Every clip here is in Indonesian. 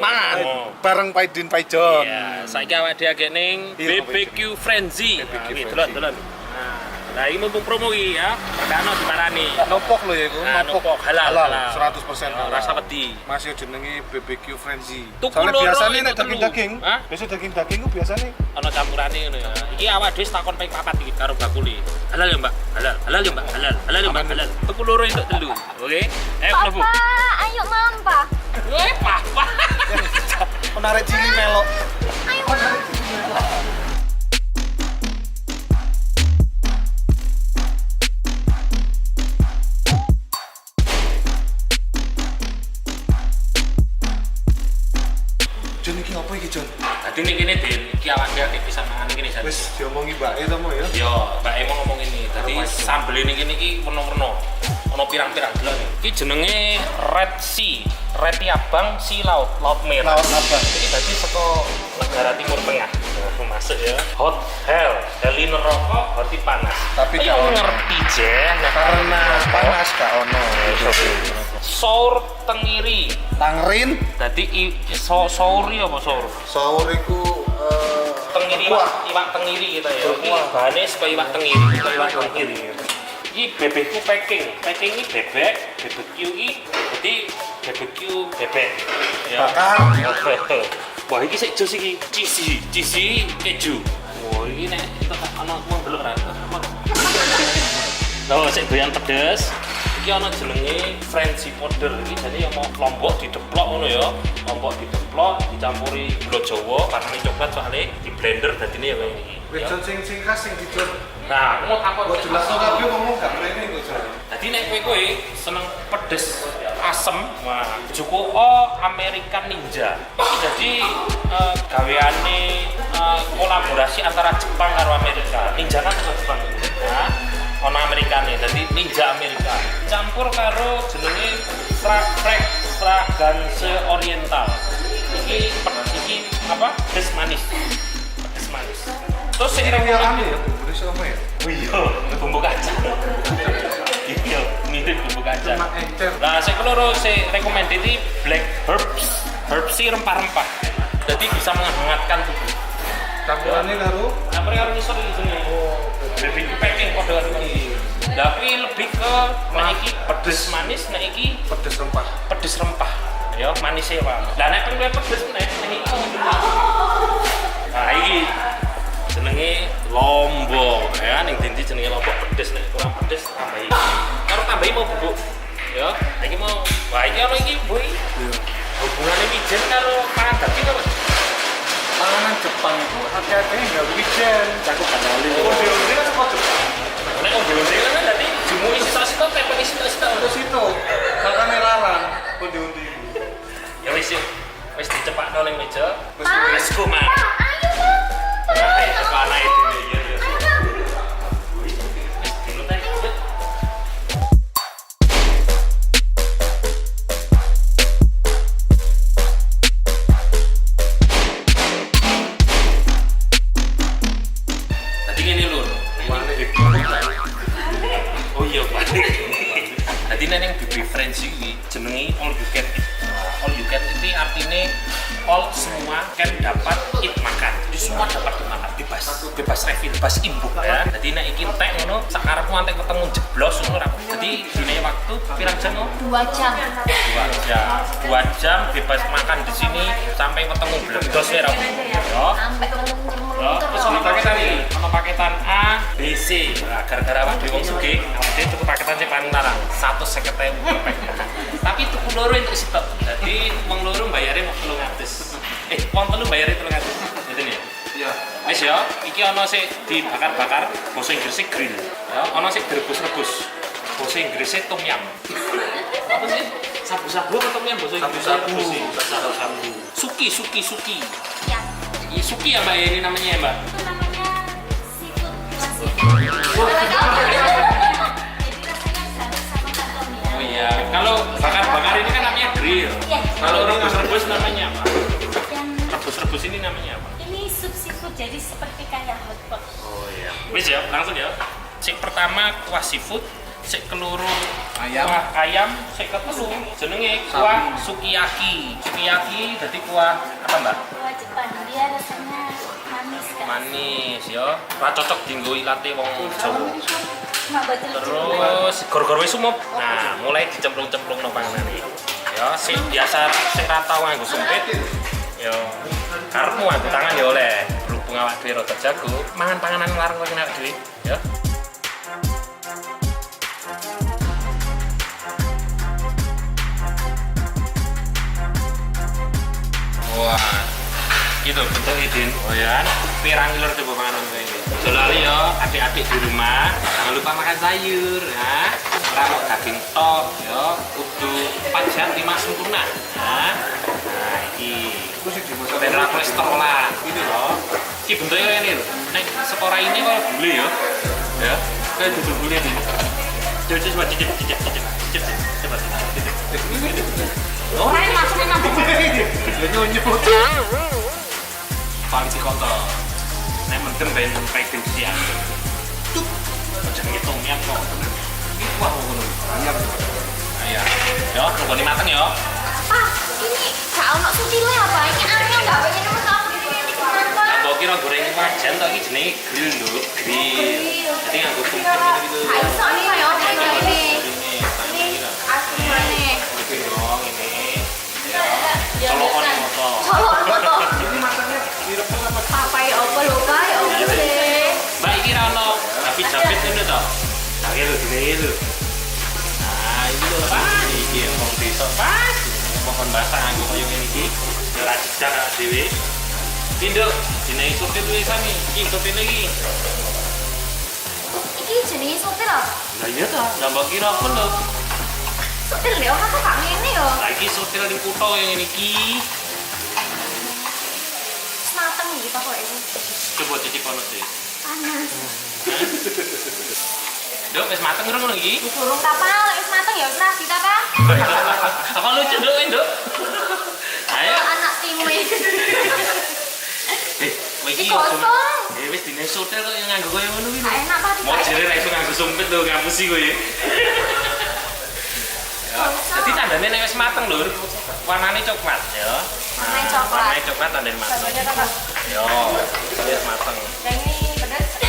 mangan. Bareng Paidin Paijon. Iya, saiki awake dhewe agek ning BBQ Frenzy. Delon. Nah, ini mumpung promo iki ya. Perdana diparani. Nopok lho ya iku, nopok halal. 100% halal. Rasa wedi. Masih jenenge BBQ Frenzy. Tuku Soalnya loro biasanya itu nek daging-daging, Hah? biasa daging-daging ku biasanya Ana campurane ngono ya. Iki awak dhewe takon ping 4 iki karo bakuli. Halal ya, Mbak? Halal ya, Mbak? Halal ya, Mbak? Halal. Tuku loro entuk telu. Oke. Mlebu. Papa, ayo mampa. Papa. menarik cili melok. Ayo Jon iki apa iki, Jon? Tadi ning kene Den, iki awak dhewe bisa mangan iki nih. Wis diomongi mbake to mo ya. Yo, Mbak Emo ngomong ini. Tadi sambel ini kene iki warna-warna. Ono pirang-pirang delok nih. Iki jenenge Red Sea. Red Abang Sea Laut Merah. Laut Abang. Iki dadi saka negara Timur Tengah. Masuk ya. Hot hell, heli neraka, hoti panas. Tapi yo gak ono. ngerti je, Karena panas gak ono. Saur tengiri. Tangrin, Dadi sauri apa saur? saur iku Tengiri iwak tengiri gitu ya. Iki bahane saka iwak tengiri, iwak tengiri. Iki bebekku packing ini bebek, BBQ iki dadi BBQ bebek. Ya. bakar. Wah, iki sik jos iki, cheesy keju. Wah, iki nek ana wong delok ra. Lho, sik doyan pedes. Iki ana jenenge Frenzy powder. Iki jane yang mau lombok dideplok ngono ya. Lombok dideplok dicampuri gula Jawa, warnane coklat soalnya di blender dadine ya kayak iki. Wis Jon sing khas sing dijur. Nah, mau takon Kok jelas to kabeh ngomong gak mrene kok, Jon. Dadi nek kowe seneng pedes asem, wah cukup American Ninja. Iki jadi gaweane kolaborasi antara Jepang karo Amerika. Ninja kan saka Jepang. Nah, ono Amerikane, dadi Ninja Amerika. Campur karo jenenge fragrance oriental. Iki apa? Pedes manis. Terus sing Ini rekomendasi anu ya, bumbu sama ya. Oh iya, bumbu kacang. Iya, mirip bumbu kacang. Cuma encer. Nah, saya keloro saya recommended ini black herbs. Herbs sih rempah-rempah. Jadi bisa menghangatkan tubuh. Campurannya karo Campur karo ngisor iki jenenge. Lebih packing kode karo iki. Tapi lebih ke nek iki pedes manis, nek iki pedes rempah. pedes rempah. Ya, manisnya Pak. Lah nek pengen pedes nek iki. Nah, iki jenenge lombok ya, ning dindi jenenge lombok pedes, nek kurang pedes tambahi. Karo tambahi mau bubuk. Ya, iki mau wah iki ono iki boy. Hubungane wijen karo pangan daging apa? Panganan Jepang itu hati-hati enggak wijen. Cakup kanali. Onde-onde kan kok Jepang. Nek onde-onde kan tadi jumui sisa-sisa tempe sisa-sisa Terus itu makane larang onde-onde iku. ya wis dicepakno ning meja. Pa, Wis go, Mas. ayo mampa. Nah, itu kok anake dene ya. Wis dulu teh. Tadi ngene lur. Oh iya, Pak. Tadi neng BB Frenzy iki jenenge all you can eat. All you can eat artinya all semua kan dapat eat makan. Jadi semua dapat dimakan bebas refill, bebas imbuk ya. Jadi nek iki entek ngono sak karepmu antek ketemu jeblos ngono ra. Jadi dine waktu pirang jam no? 2 jam. 2 jam bebas makan di sini sampai ketemu bledos ya ra. Yo. Sampai ketemu Ya, terus ono paketan iki, ono paketan A, B, C. Nah, gara-gara awak dhewe wong sugih, awak dhewe tuku paketan sing paling larang, 150.000 per paket. Tapi tuku loro entuk stok. Dadi wong loro bayare mau 300. Wong telu bayare 300. Ngeten ya. Iya. Wis ya, iki ono sik dibakar-bakar, basa Inggrisnya grill. Ya, ono sik direbus-rebus. Basa Inggrisnya tom yum. Apa sih? Sabu-sabu atau tom yum basa Inggrisnya? Sabu-sabu. Suki. Ya, Ini suki ya Mbak ya, ini namanya ya Mbak? itu namanya seafood seafood. Jadi rasanya sama kantong ya. Oh iya, kalau bakar-bakar ini kan namanya grill. Iya. Kalau rebus-rebus namanya apa? Dan Rebus-rebus ini namanya apa? ini sup seafood jadi seperti kayak hotpot. Oh iya. Wis ya, langsung ya. Sing pertama kuah seafood, sik keloro Ayam. kuah ayam, sik ketelu jenenge kuah sukiyaki. Sukiyaki dadi kuah apa, Mbak? Kuah Jepang, dia rasanya manis kan. Manis ya. Ora cocok dienggo ilate wong Jawa. Cuma betul Terus gor-gor wis sumep. Nah, mulai dicemplung-cemplung nang panganane. Ya, sing biasa sing ra tau nganggo sumpit. Ya, karepmu nganggo tangan ya oleh. Berhubung awak dhewe rada jago, mangan panganan larang kok enak dhewe, ya. Wah, gitu bentuk idin. Oh ya, pirang lur coba panganan kayak ini. Selalu ya, adik-adik di rumah jangan lupa makan sayur, ya. Kalau daging tok, ya, kudu 4 jam 5 sempurna. Nah, ini. Ben ra kolesterol lah, gitu loh. Iki bentuknya ini loh. Nek sepora ini kalau bule ya. Ya, kayak duduk bule ini. Coba cicip. Coba cicip. Orang yang masuknya nambah. Ya nyonyot. Paling kotor. Nek mendem ben pegel siang. Cuk. Aja ngitung miang kok. Iki wah ngono. Ayam. Ayam. Yo, nunggu mateng yo. Ah, ini gak ono sutile apa? Ini angin gak pengen nama kamu gini-gini kenapa? Mbok kira goreng wajan to iki jenenge grill lho, grill. Jadi nganggo kumpul gitu. Gak iso nih kayak apa ini? Ini Asli nih. iki dong ini. Ya. Colokon motor. Colok foto. Ini matangnya direpel apa? Papai apa lho Pak? Ya opo sih? Mbak iki ra ono tapi japit ngono to. Nah, iki lho dene lho. Nah, iki lho pas iki wong desa pas. Pohon basah nganggo koyo ngene iki. Ya ra jedak dhewe. Pinduk, jenenge supir kuwi sami. Iki supir iki. Iki jenenge supir ah. Lah iya ta, lah mbok kira apa lho? Supir lho, aku gak ngene yo. Lah iki supir ning kutho yang ngene iki. Mateng iki kok ini. Coba cicip ono sih. Panas. Dok, wis mateng ngono iki. Durung kapal, wis mateng ya wis ra kita apa? Apa lucu dok, Dok? Ayo. Anak timnya. Iki kosong. Wis dine soter kok yang nganggo koyo ngono kuwi. Gak enak Pak. Mau jere ra iso nganggo sumpit lho ngampus iki kowe. Ya, jadi tandane nek wis mateng lho. Warnane coklat ya. Warnane coklat. Warnane coklat tandane mateng. Yo, wis mateng. Yang ini pedes.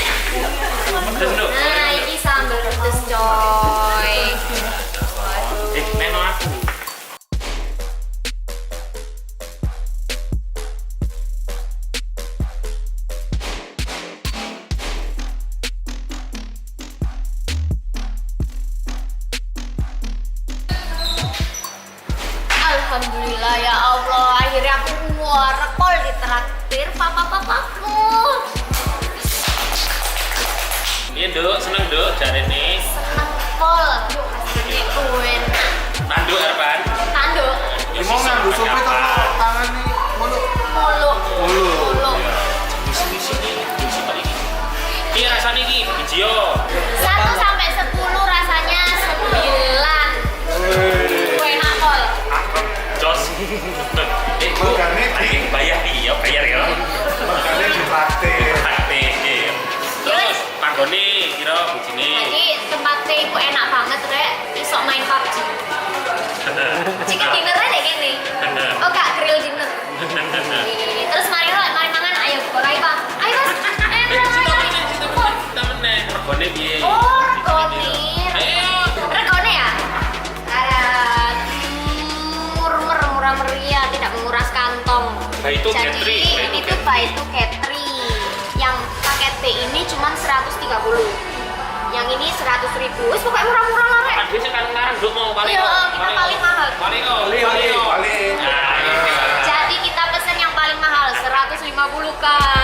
Pedes lho. Nah, ini sambal pedes coy. Neno aku. Alhamdulillah ya Allah, akhirnya aku rekol di traktir papa-papaku. Iya Dok, seneng Dok jarene. Seneng pol. Hasilnya kuen. Tanduk harapan. Tanduk. Mau nganggo sumpit apa tangan nih? Mulu. Mulu. Mulu. Mulu. Di sini di situ iki. Iya rasane iki, biji yo. 1 sampai 10 rasanya 9. Kue nakol. Jos. Bu, Makanya ayo bayar iki ya, bayar ya. Makanya ditraktir. Aktif. Terus panggone kira bijine. Jadi tempatnya itu enak banget rek, iso main PUBG. Chicken dinnernya deh gini. Oh kak, grill dinner. Terus mari mangan, ayo korai Pak. Ayo Mas. Regone piye? Oh, regone. Ayo. Regone ya? Ada murah meriah, tidak menguras kantong. Bah itu Jadi catering, bah ini itu tuh by itu catering. Yang paket T ini cuma 130. Yang ini 100.000. Wis pokoknya murah-murah lah rek. Kan biasa kan ngarang Dok mau paling. Iya, kita paling mahal. Paling. Paling. Nah, ini. Jadi kita pesen yang paling mahal 150 Kak.